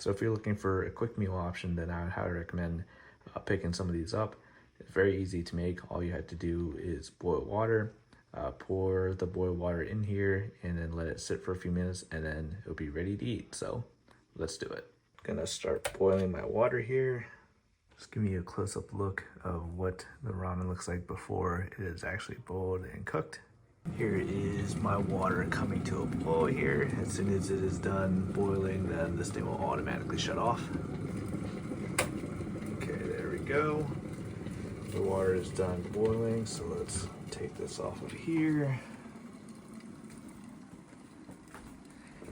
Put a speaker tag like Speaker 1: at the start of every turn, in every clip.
Speaker 1: So if you're looking for a quick meal option, then I would highly recommend picking some of these up. It's very easy to make. All you have to do is boil water, pour the boiled water in here, and then let it sit for a few minutes, and then it'll be ready to eat. So let's do it. Gonna start boiling my water here. Just give me a close-up look of what the ramen looks like before it is actually boiled and cooked. Here is my water coming to a boil here. As soon as it is done boiling, then this thing will automatically shut off. Okay, there we go. The water is done boiling, so let's take this off of here.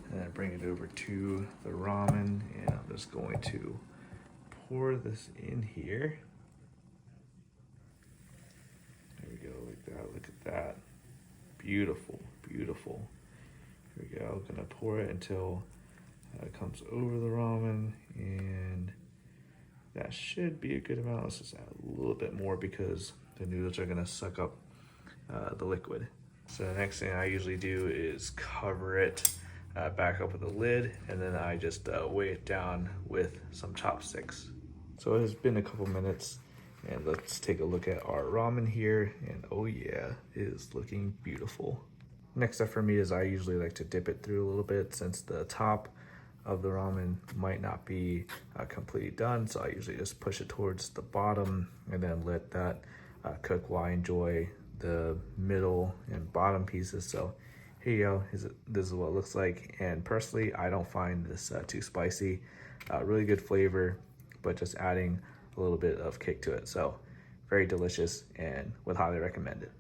Speaker 1: And then bring it over to the ramen, and I'm just going to pour this in here. There we go, like that, look at that. Beautiful, beautiful. Here we go, I'm gonna pour it until it comes over the ramen, and that should be a good amount. Let's just add a little bit more because the noodles are gonna suck up the liquid. So the next thing I usually do is cover it back up with a lid, and then I just weigh it down with some chopsticks. So it has been a couple minutes, and let's take a look at our ramen here, and oh yeah, it is looking beautiful. Next step for me is I usually like to dip it through a little bit since the top of the ramen might not be completely done, so I usually just push it towards the bottom and then let that cook while I enjoy the middle and bottom pieces. So here you go, this is what it looks like, and personally I don't find this too spicy. Really good flavor, but just adding a little bit of kick to it. So very delicious and would highly recommend it.